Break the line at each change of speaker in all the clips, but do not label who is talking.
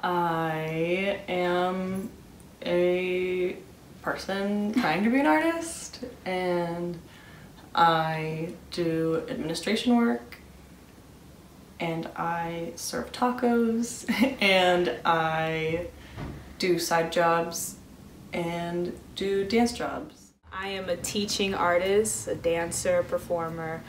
I am a person trying to be an artist, and I do administration work, and I serve tacos, and I do side jobs and do dance jobs.
I am a teaching artist, a dancer, performer.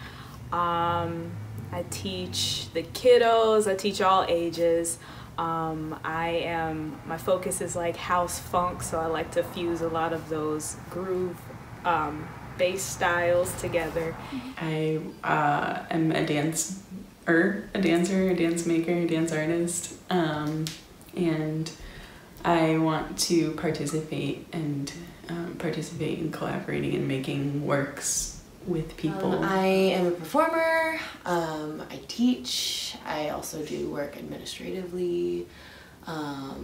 I teach the kiddos, I teach all ages. My focus is like house funk, so I like to fuse a lot of those groove bass styles together.
I am a dancer, a dance maker, a dance artist, and I want to participate in collaborating and making works with people.
I am a performer, I teach, I also do work administratively, I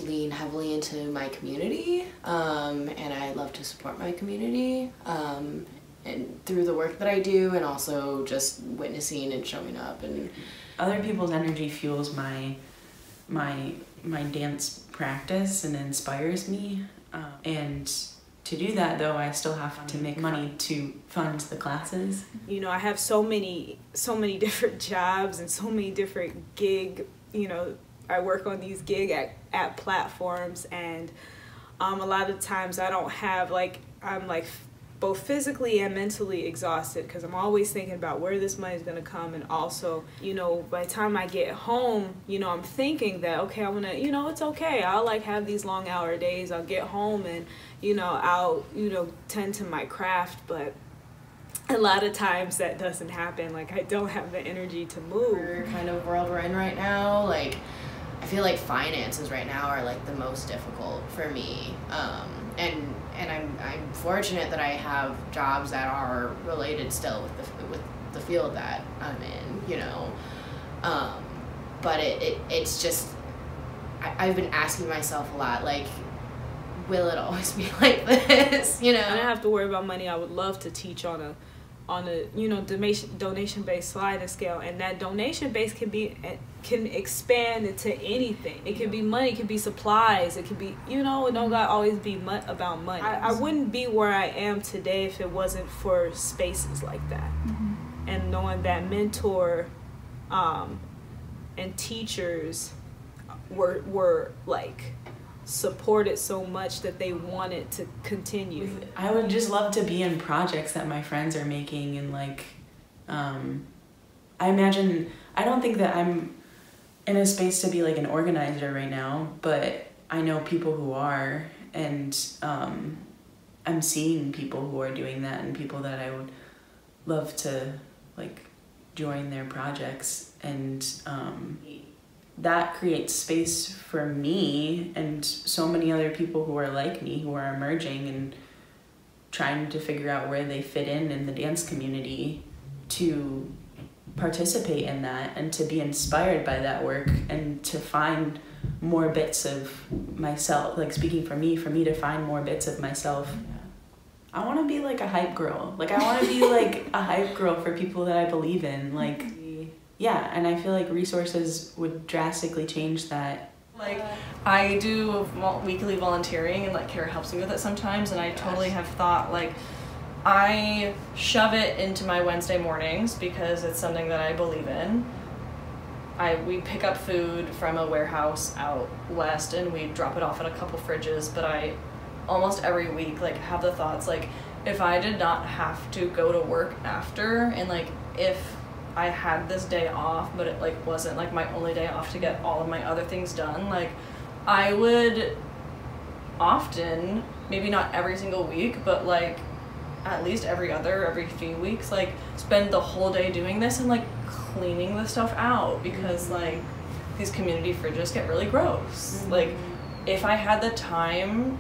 lean heavily into my community, and I love to support my community, and through the work that I do, and also just witnessing and showing up. And
other people's energy fuels my dance practice and inspires me, and to do that, though, I still have to make money to fund the classes.
You know, I have so many different jobs and so many different I work on these gig at platforms, and a lot of times I don't have, I'm both physically and mentally exhausted because I'm always thinking about where this money is going to come, and also, by the time I get home, I'm thinking that, okay, I'm gonna, it's okay, I'll have these long hour days, I'll get home and, I'll, tend to my craft, but a lot of times that doesn't happen. I don't have the energy to move.
The kind of world we're in right now, I feel like finances right now are the most difficult for me, and I'm fortunate that I have jobs that are related still with the field that I'm in, but it's just, I've been asking myself a lot, will it always be like this, I
don't have to worry about money. I would love to teach on a donation-based sliding scale, and that donation base can expand into anything. It could be money, it could be supplies, it could be, it don't gotta always be about money. I wouldn't be where I am today if it wasn't for spaces like that. Mm-hmm. And knowing that mentor and teachers were supported so much that they wanted to continue.
I would just love to be in projects that my friends are making, and I don't think that I'm in a space to be an organizer right now, but I know people who are, and I'm seeing people who are doing that, and people that I would love to join their projects, and that creates space for me and so many other people who are like me, who are emerging and trying to figure out where they fit in the dance community, to participate in that and to be inspired by that work and to find more bits of myself, speaking for me to find more bits of myself. I want to be a hype girl. I want to be a hype girl for people that I believe in. Yeah, and I feel resources would drastically change that.
I do weekly volunteering, and Kara helps me with it sometimes, and I totally have thought, I shove it into my Wednesday mornings because it's something that I believe in. We pick up food from a warehouse out west, and we drop it off in a couple fridges, but I almost every week have the thoughts, if I did not have to go to work after, and if I had this day off, but it wasn't my only day off to get all of my other things done, I would often, maybe not every single week, but at least every few weeks, spend the whole day doing this and cleaning the stuff out, because these community fridges get really gross. Mm-hmm. If I had the time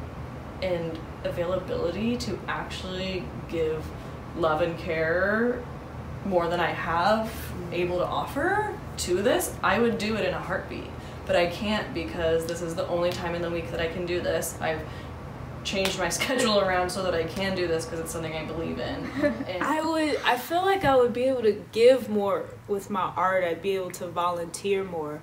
and availability to actually give love and care more than I have able to offer to this, I would do it in a heartbeat. But I can't, because this is the only time in the week that I can do this. I've changed my schedule around so that I can do this because it's something I believe in. And
I feel like I would be able to give more with my art. I'd be able to volunteer more.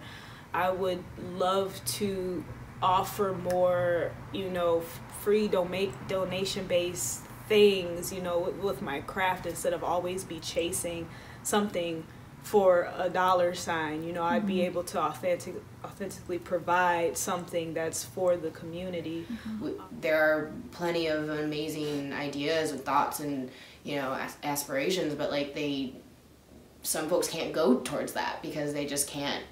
I would love to offer more, you know, free donation-based things, you know, with my craft, instead of always be chasing something for a dollar sign. You know, I'd be able to authentically provide something that's for the community.
There are plenty of amazing ideas and thoughts and, you know, aspirations, but like some folks can't go towards that because they just can't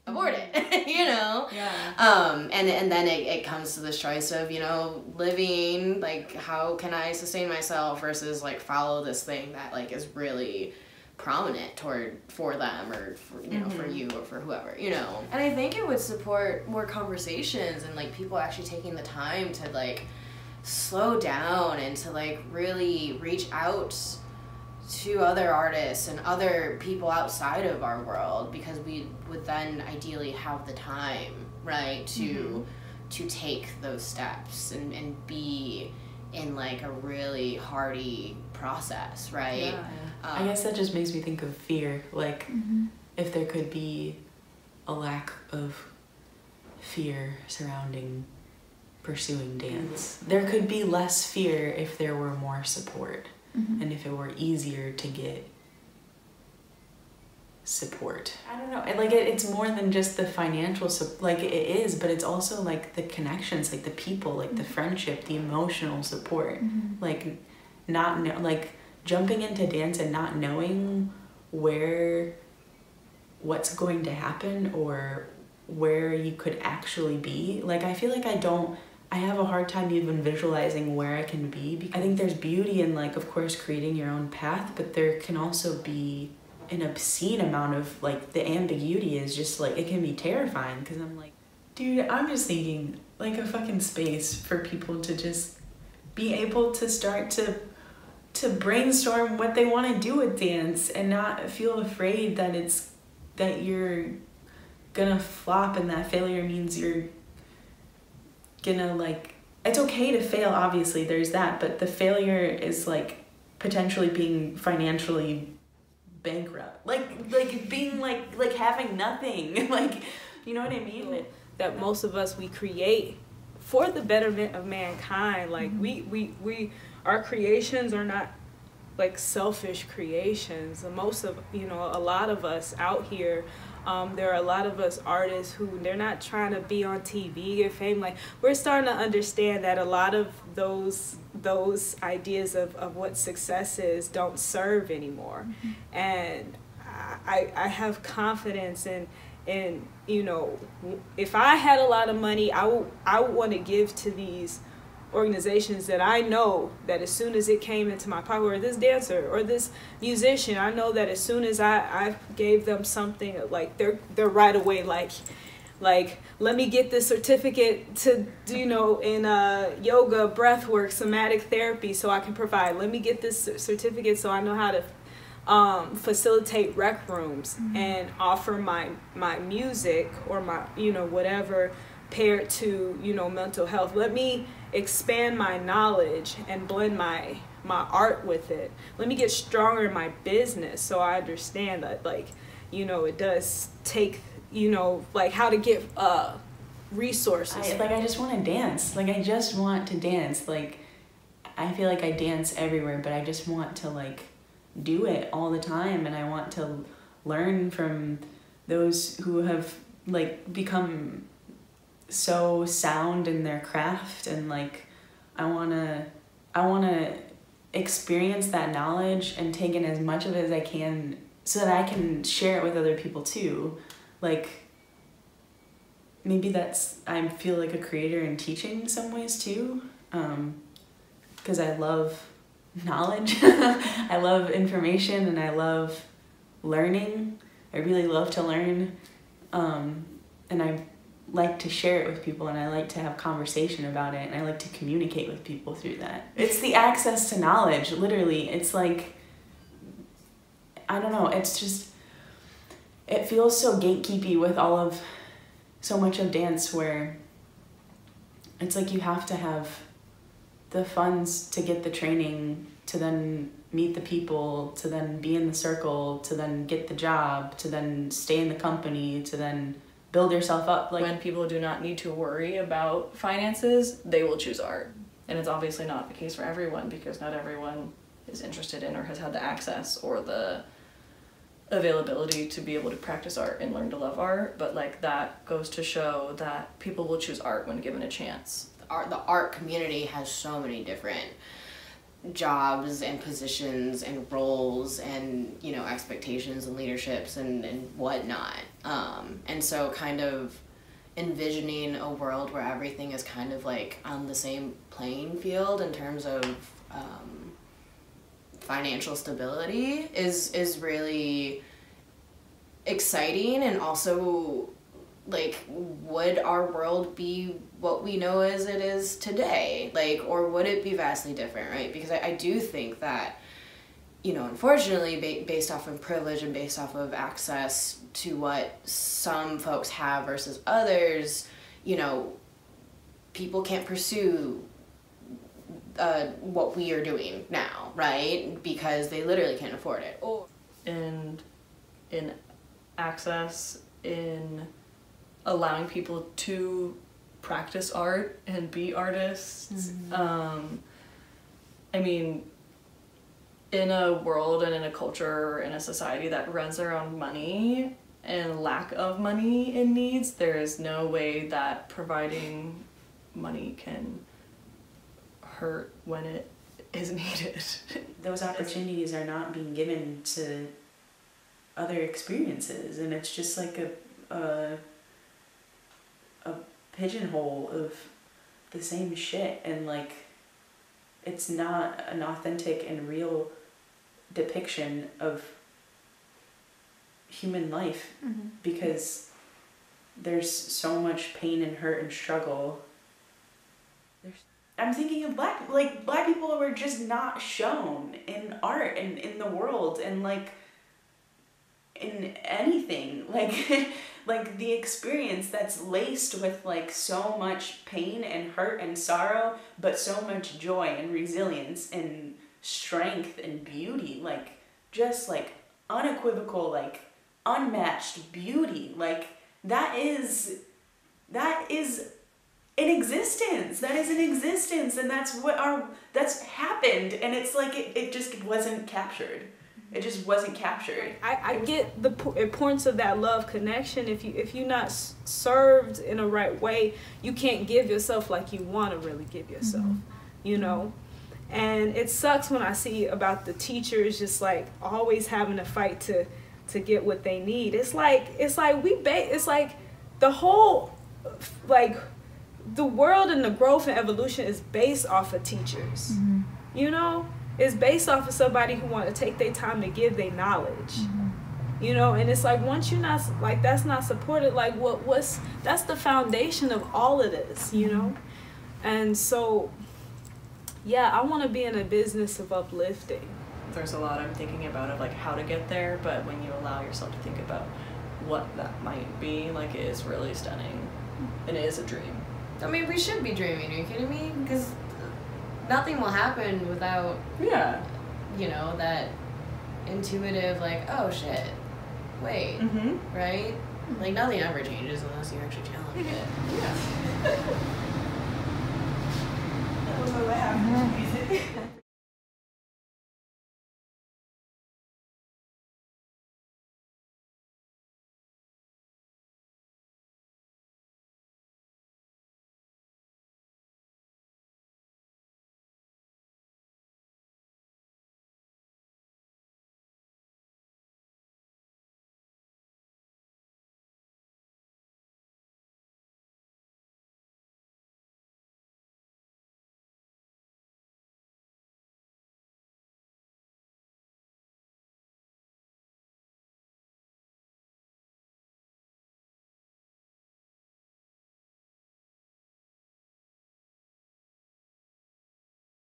afford it, you know?
Yeah.
And then it comes to this choice of, you know, living, like, how can I sustain myself versus like follow this thing that like is really prominent for them, or for, you know, for you or for whoever, you know. And I think it would support more conversations and like people actually taking the time to like slow down and to like really reach out to other artists and other people outside of our world, because we would then ideally have the time, right, to take those steps and be in like a really hardy process, right?
Yeah.
I guess that just makes me think of fear. Like, if there could be a lack of fear surrounding pursuing dance, there could be less fear if there were more support, and if it were easier to get support. I don't know. Like, it's more than just the financial like, it is, but it's also like the connections, like the people, like the friendship, the emotional support. Like, like jumping into dance and not knowing what's going to happen or where you could actually be. Like, I feel like I have a hard time even visualizing where I can be, because I think there's beauty in, like, of course, creating your own path, but there can also be an obscene amount of, like, the ambiguity is just, like, it can be terrifying, because I'm like, dude, I'm just thinking, like, a fucking space for people to just be able to start to brainstorm what they want to do with dance and not feel afraid that you're gonna flop and that failure means you're gonna, like, it's okay to fail, obviously, there's that, but the failure is like potentially being financially bankrupt, like being like having nothing, like, you know what I mean?
That most of us, we create for the betterment of mankind. Like, we our creations are not like selfish creations. Most of, you know, a lot of us out here, there are a lot of us artists who, they're not trying to be on TV, get fame. Like, we're starting to understand that a lot of those ideas of what success is don't serve anymore. And I have confidence in, you know, if I had a lot of money, I would want to give to these organizations that I know that as soon as it came into my pocket, or this dancer or this musician, I know that as soon as I gave them something, like, they're right away like let me get this certificate to do, you know, in yoga, breathwork, somatic therapy, so I can provide. Let me get this certificate so I know how to facilitate rec rooms and offer my music or my, you know, whatever, paired to, you know, mental health. Let me expand my knowledge and blend my art with it. Let me get stronger in my business, so I understand that, like, you know, it does take, you know, like, how to get resources.
I just want to dance. Like, I just want to dance. Like, I feel like I dance everywhere, but I just want to, like, do it all the time, and I want to learn from those who have, like, become so sound in their craft, and, like, I wanna experience that knowledge and take in as much of it as I can, so that I can share it with other people too. Like, maybe I feel like a creator in teaching in some ways too, because I love knowledge. I love information, and I love learning. I really love to learn, and I like to share it with people, and I like to have conversation about it, and I like to communicate with people through that. It's the access to knowledge, literally. It's like, I don't know, it's just, it feels so gatekeepy with so much of dance, where it's like you have to have the funds to get the training, to then meet the people, to then be in the circle, to then get the job, to then stay in the company, to then build yourself up. Like,
when people do not need to worry about finances, they will choose art. And it's obviously not the case for everyone, because not everyone is interested in or has had the access or the availability to be able to practice art and learn to love art. But like, that goes to show that people will choose art when given a chance.
The art community has so many different jobs and positions and roles and, you know, expectations and leaderships and whatnot. And so kind of envisioning a world where everything is kind of like on the same playing field in terms of financial stability is really exciting. And also, like, would our world be what we know as it is today? Like, or would it be vastly different, right? Because I do think that, you know, unfortunately, based off of privilege and based off of access to what some folks have versus others, you know, people can't pursue what we are doing now, right? Because they literally can't afford it.
And in access, in allowing people to practice art and be artists. I mean, in a world and in a culture, in a society that runs around money and lack of money and needs, there is no way that providing money can hurt when it is needed.
Those opportunities are not being given to other experiences, and it's just like a pigeonhole of the same shit, and like, it's not an authentic and real depiction of human life, because there's so much pain and hurt and struggle. I'm thinking of black people were just not shown in art and in the world and like in anything, like like the experience that's laced with like so much pain and hurt and sorrow, but so much joy and resilience and strength and beauty, like just like unequivocal, like unmatched beauty. Like that is in existence. That is in existence, and that's that's happened, and it's like it just wasn't captured. It just wasn't captured.
I get the importance of that love connection. If you're not served in a right way, you can't give yourself like you want to really give yourself, you know? And it sucks when I see about the teachers just like always having to fight to get what they need. It's like the whole, like, the world and the growth and evolution is based off of teachers, you know? It's based off of somebody who want to take their time to give their knowledge, you know? And it's like, once you're not, like, that's not supported, like, that's the foundation of all of this, you know? And so, yeah, I want to be in a business of uplifting.
There's a lot I'm thinking about of like how to get there, but when you allow yourself to think about what that might be, like, it is really stunning, and it is a dream.
I mean, we should be dreaming, are you kidding me? Because nothing will happen without, you know, that intuitive, like, oh shit, wait, right? Like, nothing ever changes unless you actually challenge it.